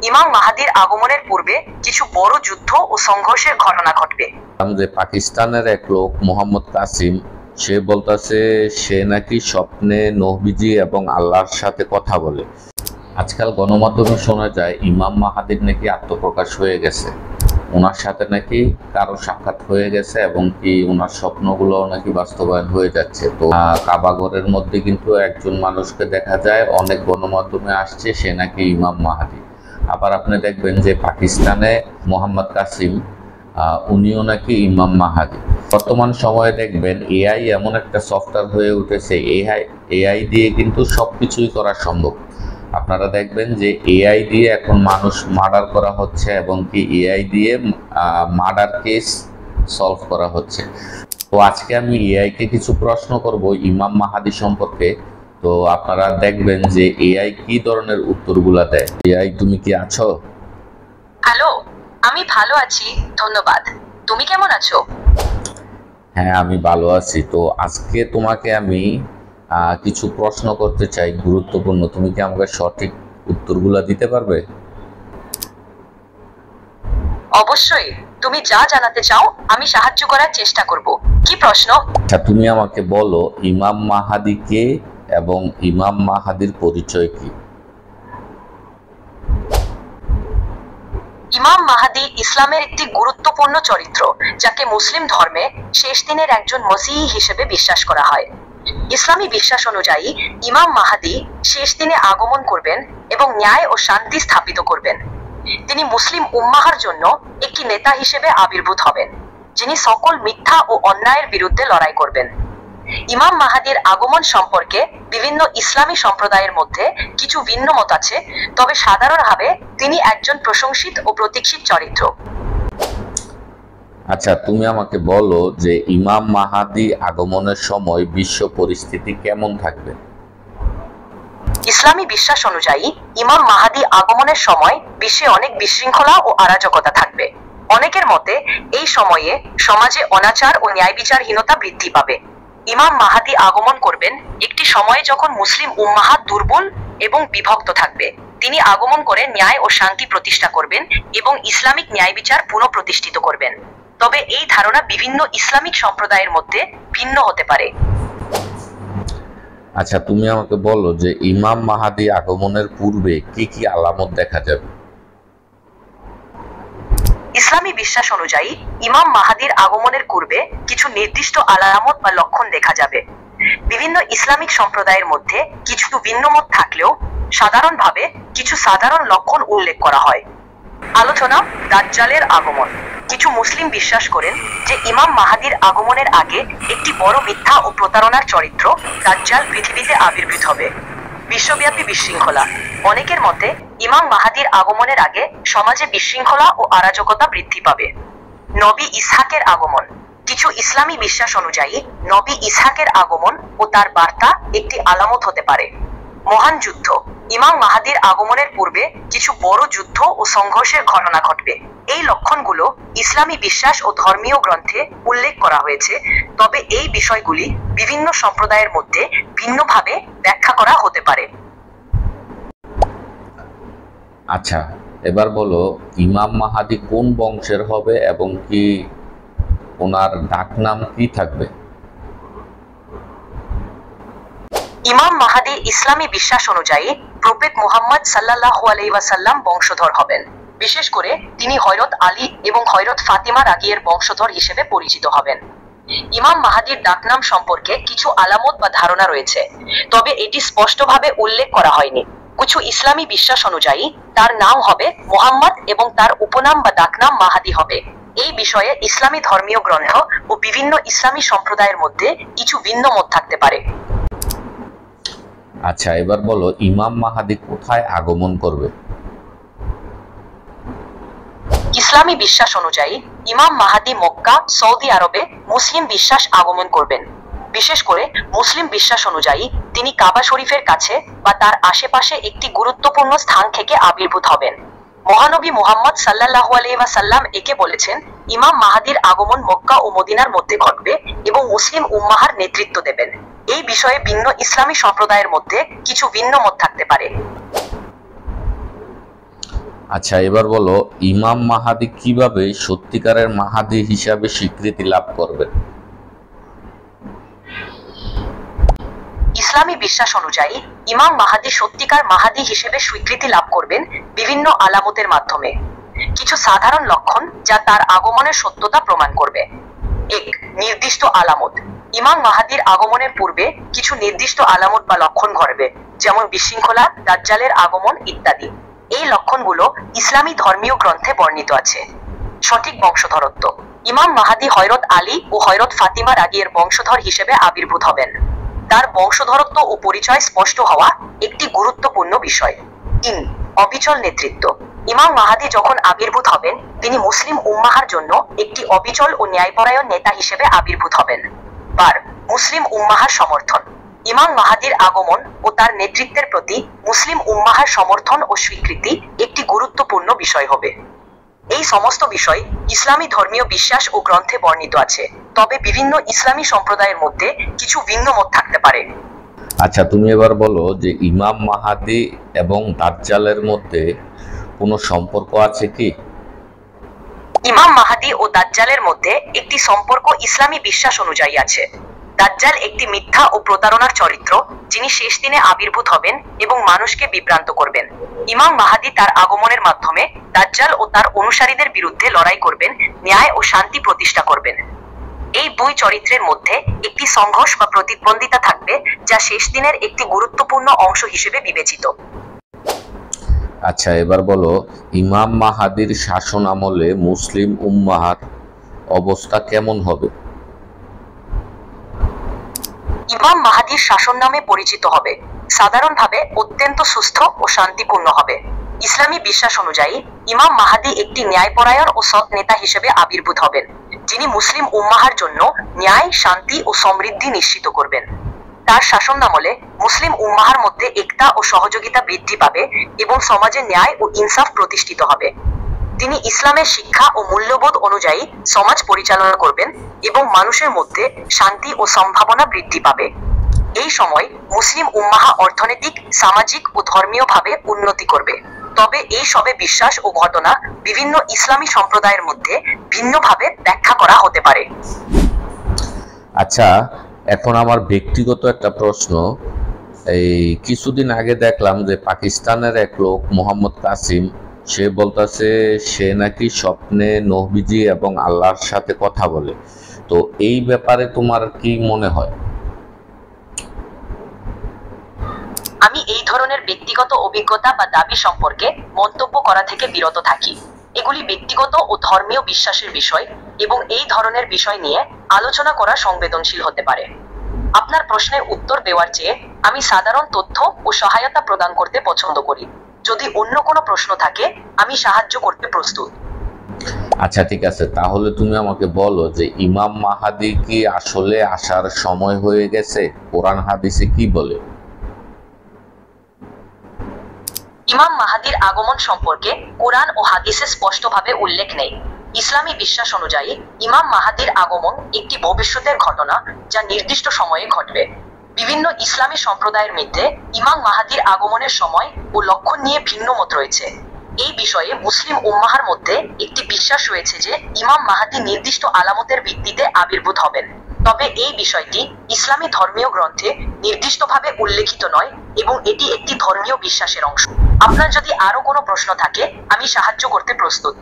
ইমাম মাহাদির আগমনের পূর্বে কিছু বড় যুদ্ধ ও সংঘর্ষের ঘটনা ঘটবে। যে পাকিস্তানের এক লোক মোহাম্মদ কাসিম, সে বলতেছে সে নাকি স্বপ্নে নবীজি এবং আল্লাহর সাথে কথা বলে। আজকাল গণমাধ্যমে শোনা যায় ইমাম মাহাদির নাকি আত্মপ্রকাশ হয়ে গেছে, ওনার সাথে নাকি কারো সাক্ষাৎ হয়ে গেছে এবং কি ওনার স্বপ্নগুলো নাকি বাস্তবায়ন হয়ে যাচ্ছে। তো কাবাগরের মধ্যে কিন্তু একজন মানুষকে দেখা যায়, অনেক গণমাধ্যমে আসছে সে নাকি ইমাম মাহাদি। আবার আপনি দেখবেন যে পাকিস্তানে মোহাম্মদ কাসিম উনিও নাকি ইমাম মাহাদি। বর্তমান সময়ে দেখবেন এআই এমন একটা সফটওয়্যার হয়ে উঠেছে, এআই দিয়ে কিন্তু সবকিছুই করা সম্ভব। আপনারা দেখবেন যে এআই দিয়ে এখন মানুষ মার্ডার করা হচ্ছে এবং কি এআই দিয়ে মার্ডার কেস সলভ করা হচ্ছে। তো আজকে আমি এআইকে কিছু প্রশ্ন করব ইমাম মাহাদি সম্পর্কে। তো আপনারা দেখবেন যে এআই কি ধরনের উত্তরগুলা দেয়। এআই, তুমি কি আছো? হ্যালো, আমি ভালো আছি, ধন্যবাদ। তুমি কেমন আছো? হ্যাঁ, আমি ভালো আছি। তো আজকে তোমাকে আমি কিছু প্রশ্ন করতে চাই, গুরুত্বপূর্ণ। তুমি কি আমাকে সঠিক উত্তরগুলা দিতে পারবে? অবশ্যই, তুমি যা জানাতে চাও আমি সাহায্য করার চেষ্টা করব। কি প্রশ্ন? আচ্ছা, তুমি আমাকে বলো ইমাম মাহাদি কে এবং ইমাম মাহাদির পরিচয় কি? ইমাম মাহাদি ইসলামের একটি গুরুত্বপূর্ণ চরিত্র, যাকে মুসলিম ধর্মে শেষ দিনের একজন মসিহি হিসেবে বিশ্বাস করা হয়। ইসলামী বিশ্বাস অনুযায়ী ইমাম মাহাদি শেষ দিনে আগমন করবেন এবং ন্যায় ও শান্তি স্থাপিত করবেন। তিনি মুসলিম উম্মাহর জন্য একটি নেতা হিসেবে আবির্ভূত হবেন, যিনি সকল মিথ্যা ও অন্যায়ের বিরুদ্ধে লড়াই করবেন। ইমাম মাহাদির আগমন সম্পর্কে বিভিন্ন ইসলামী সম্প্রদায়ের মধ্যে কিছু ভিন্ন মত আছে, তবে সাধারণভাবে তিনি একজন প্রশংসিত ও প্রতীক্ষিত চরিত্র। আচ্ছা, তুমি আমাকে বলো যে ইমাম মাহাদি আগমনের সময় বিশ্ব পরিস্থিতি কেমন থাকবে? ইসলামী বিশ্বাস অনুযায়ী ইমাম মাহাদি আগমনের সময় বিশ্বে অনেক বিশৃঙ্খলা ও অরাজকতা থাকবে। অনেকের মতে এই সময়ে সমাজে অনাচার ও ন্যায় বিচারহীনতা বৃদ্ধি পাবে। ইমাম মাহাদি আগমন করবেন একটি সময়ে যখন মুসলিম উম্মাহ দুর্বল এবং বিভক্ত থাকবে। তিনি আগমন করে ন্যায় ও শান্তি প্রতিষ্ঠা করবেন এবং ইসলামিক ন্যায় বিচার পুনঃপ্রতিষ্ঠিত করবেন। তবে এই ধারণা বিভিন্ন ইসলামিক সম্প্রদায়ের মধ্যে ভিন্ন হতে পারে। আচ্ছা, তুমি আমাকে বলো যে ইমাম মাহাদি আগমনের পূর্বে কি কি আলামত দেখা যাবে? ইসলামী বিশ্বাস অনুযায়ী ইমাম মাহাদির আগমনের পূর্বে কিছু নির্দিষ্ট আলামত বা লক্ষণ দেখা যাবে। বিভিন্ন ইসলামিক সম্প্রদায়ের মধ্যে কিছু ভিন্ন মত থাকলেও সাধারণভাবে কিছু সাধারণ লক্ষণ উল্লেখ করা হয়। আলোচনা: দাজ্জালের আগমন। কিছু মুসলিম বিশ্বাস করেন যে ইমাম মাহাদির আগমনের আগে একটি বড় মিথ্যা ও প্রতারণার চরিত্র দাজ্জাল পৃথিবীতে আবির্ভূত হবে। বিশ্বব্যাপী বিশৃঙ্খলা। অনেকের মতে ইমাম মাহাদির আগমনের আগে সমাজে বিশৃঙ্খলা ও অরাজকতা বৃদ্ধি পাবে। নবী ইসহাকের আগমন। কিছু ইসলামী বিশ্বাস অনুযায়ী নবী ইসহাকের আগমন ও তার বার্তা একটি আলামত হতে পারে। মহান যুদ্ধ। ইমাম মাহাদির আগমনের পূর্বে কিছু বড় যুদ্ধ ও সংঘর্ষের ঘটনা ঘটবে। এই লক্ষণগুলো ইসলামী বিশ্বাস ও ধর্মীয় গ্রন্থে উল্লেখ করা হয়েছে, তবে এই বিষয়গুলি বিভিন্ন সম্প্রদায়ের মধ্যে ভিন্নভাবে ব্যাখ্যা করা হতে পারে। আচ্ছা, এবার বলো ইমাম মাহাদি কোন বংশের হবে এবং কি ওনার ডাকনাম কি থাকবে? ইমাম মাহাদি ইসলামী বিশ্বাস অনুযায়ী প্রফেট মুহাম্মদ সাল্লাল্লাহু আলাইহি ওয়াসাল্লাম বংশধর হবেন। বিশেষ করে তিনি হযরত আলী এবং হযরত ফাতিমা রাদিয়ের বংশধর হিসেবে পরিচিত হবেন। ইমাম মাহাদির ডাকনাম সম্পর্কে কিছু আলামত বা ধারণা রয়েছে, তবে এটি স্পষ্টভাবে উল্লেখ করা হয়নি। কিছু ইসলামী বিশ্বাস অনুযায়ী তার নাম হবে মুহাম্মদ এবং তার উপনাম বা ডাকনাম মাহাদি হবে। এই বিষয়ে ইসলামী ধর্মীয় গ্রন্থ ও বিভিন্ন ইসলামী সম্প্রদায়ের মধ্যে কিছু ভিন্ন মত থাকতে পারে। আচ্ছা, এবার বলো ইমাম মাহাদি কোথায় আগমন করবে? ইসলামী বিশ্বাস অনুযায়ী ইমাম মাহাদি মক্কা, সৌদি আরবে মুসলিম বিশ্বাস আগমন করবেন। বিশেষ করে মুসলিম বিশ্বাস অনুযায়ী তিনি কাবা শরীফের কাছে বা তার আশেপাশে একটি গুরুত্বপূর্ণ স্থান থেকে আবির্ভূত হবেন। মহানবী মুহাম্মদ সাল্লাল্লাহু আলাইহি ওয়াসাল্লাম একে বলেছেন, ইমাম মাহাদির আগমন মক্কা ও মদিনার মধ্যে ঘটবে এবং মুসলিম উম্মাহর নেতৃত্ব দেবেন। এই বিষয়ে ভিন্ন ইসলামী সম্প্রদায়ের মধ্যে কিছু ভিন্ন মত থাকতে পারে। আচ্ছা, এবার বলো, ইমাম মাহাদি কিভাবে সত্যিকারের মাহাদি হিসাবে স্বীকৃতি লাভ করবেন? ইসলামী বিশ্বাস অনুযায়ী ইমাম মাহাদি সত্যিকার মাহাদি হিসেবে স্বীকৃতি লাভ করবেন বিভিন্ন আলামতের মাধ্যমে। কিছু সাধারণ লক্ষণ যা তার আগমনের সত্যতা প্রমাণ করবে। 1. নির্দিষ্ট আলামত। ইমাম মাহাদির আগমনের পূর্বে কিছু নির্দিষ্ট আলামত বা লক্ষণ ঘটবে, যেমন বিশৃঙ্খলা, দাজ্জালের আগমন ইত্যাদি। এই লক্ষণগুলো ইসলামী ধর্মীয় গ্রন্থে বর্ণিত আছে। সঠিক বংশধরত্ব। ইমাম মাহাদি হযরত আলী ও হযরত ফাতিমা রাদিয়ের বংশধর হিসেবে আবির্ভূত হবেন। তার বংশধরত্ব ও পরিচয় স্পষ্ট হওয়া একটি গুরুত্বপূর্ণ বিষয়। 3. অবিচল নেতৃত্ব। ইমাম মাহাদি যখন আবির্ভূত হবেন, তিনি মুসলিম উম্মাহর জন্য একটি অবিচল ও ন্যায়পরায়ণ নেতা হিসেবে আবির্ভূত হবেন। 4. মুসলিম উম্মাহর সমর্থন। ইমাম মাহাদির আগমন ও তার নেতৃত্বের প্রতি মুসলিম উম্মাহর সমর্থন ও স্বীকৃতি একটি গুরুত্বপূর্ণ বিষয় হবে। এই সমস্ত বিষয় ইসলামী ধর্মীয় বিশ্বাস ও গ্রন্থে বর্ণিত আছে, তবে বিভিন্ন ইসলামী সম্প্রদায়ের মধ্যে কিছু ভিন্ন মত থাকতে পারে। আচ্ছা, তুমি এবার বলো যে ইমাম মাহাদি এবং দাজ্জালের মধ্যে কোনো সম্পর্ক আছে কি? ইমাম মাহাদি ও দাজ্জালের মধ্যে একটি সম্পর্ক ইসলামী বিশ্বাস অনুযায়ী আছে। দাজ্জাল একটি মিথ্যা ও প্রতারণার চরিত্র, যিনি শেষ দিনে আবির্ভূত হবেন এবং মানুষকে বিভ্রান্ত করবেন। ইমাম মাহাদি তার আগমনের মাধ্যমে দাজ্জাল ও তার অনুসারীদের বিরুদ্ধে লড়াই করবেন, ন্যায় ও শান্তি প্রতিষ্ঠা করবেন। এই দুই চরিত্রের মধ্যে একটি সংঘর্ষ বা প্রতিদ্বন্দ্বিতা থাকবে, যা শেষ দিনের একটি গুরুত্বপূর্ণ অংশ হিসেবে বিবেচিত। আচ্ছা, এবার বলো, ইমাম মাহাদির শাসন আমলে মুসলিম উম্মাহর অবস্থা কেমন হবে? ইমাম মাহাদির শাসন নামে পরিচিত হবে। সাধারণভাবে অত্যন্ত সুস্থ ও শান্তিপূর্ণ হবে। ইসলামী বিশ্বাস অনুযায়ী ইমাম মাহাদি একটি ন্যায়পরায়ণ ও সৎ নেতা হিসেবে আবির্ভূত হবেন, যিনি মুসলিম উম্মাহর জন্য ন্যায়, শান্তি ও সমৃদ্ধি নিশ্চিত করবেন। তার শাসনামলে মুসলিম উম্মাহর মধ্যে একতা ও সহযোগিতা বৃদ্ধি পাবে এবং সমাজে ন্যায় ও ইনসাফ প্রতিষ্ঠিত হবে। তিনি ইসলামের শিক্ষা ও মূল্যবোধ অনুযায়ী সমাজ পরিচালনা করবেন এবং মানুষের মধ্যে শান্তি ও সম্ভাবনা বৃদ্ধি পাবে। এই সময় মুসলিম উম্মাহ অর্থনৈতিক, সামাজিক ও ধর্মীয়ভাবে উন্নতি করবে। তবে এই সবে বিশ্বাস ও ঘটনা বিভিন্ন ইসলামী সম্প্রদায়ের মধ্যে ভিন্নভাবে ব্যাখ্যা করা হতে পারে। আচ্ছা, এখন আমার ব্যক্তিগত একটা প্রশ্ন। এই কিছুদিন আগে দেখলাম যে পাকিস্তানের এক লোক মোহাম্মদ কাসিম, সে বলতেছে সে নাকি স্বপ্নে নবীজি এবং আল্লাহর সাথে কথা বলে। তো এই ব্যাপারে তোমার কি মনে হয়? আমি এই ধরনের ব্যক্তিগত অভিজ্ঞতা বা দাবি সম্পর্কে মন্তব্য করা থেকে বিরত থাকি। এগুলি ব্যক্তিগত ও ধর্মীয় বিশ্বাসের বিষয় এবং এই ধরনের বিষয় নিয়ে আলোচনা করা সংবেদনশীল হতে পারে। আপনার প্রশ্নের উত্তর দেওয়ার চেয়ে আমি সাধারণ তথ্য ও সহায়তা প্রদান করতে পছন্দ করি। যদি অন্য কোনো প্রশ্ন থাকে, আমি সাহায্য করতে প্রস্তুত। আচ্ছা, ঠিক আছে, তাহলে তুমি আমাকে বলো যে ইমাম মাহাদি কি আসলে আসার সময় হয়ে গেছে? কোরআন হাদিসে কি বলে? ইমাম মাহাদির আগমন সম্পর্কে কোরআন ও হাদিসে স্পষ্টভাবে উল্লেখ নেই। ইসলামী বিশ্বাস অনুযায়ী ইমাম মাহাদির আগমন একটি ভবিষ্যতের ঘটনা, যা নির্দিষ্ট সময়ে ঘটবে। বিভিন্ন ইসলামী সম্প্রদায়ের মধ্যে ইমাম মাহাদির আগমনের সময় ও লক্ষণ নিয়ে ভিন্ন মত রয়েছে। এই বিষয়ে মুসলিম উম্মাহর মধ্যে একটি বিশ্বাস রয়েছে যে ইমাম মাহাদি নির্দিষ্ট আলামতের ভিত্তিতে আবির্ভূত হবেন, তবে এই বিষয়টি ইসলামী ধর্মীয় গ্রন্থে নির্দিষ্টভাবে উল্লেখিত নয় এবং এটি একটি ধর্মীয় বিশ্বাসের অংশ। আপনার যদি আরো কোনো প্রশ্ন থাকে, আমি সাহায্য করতে প্রস্তুত।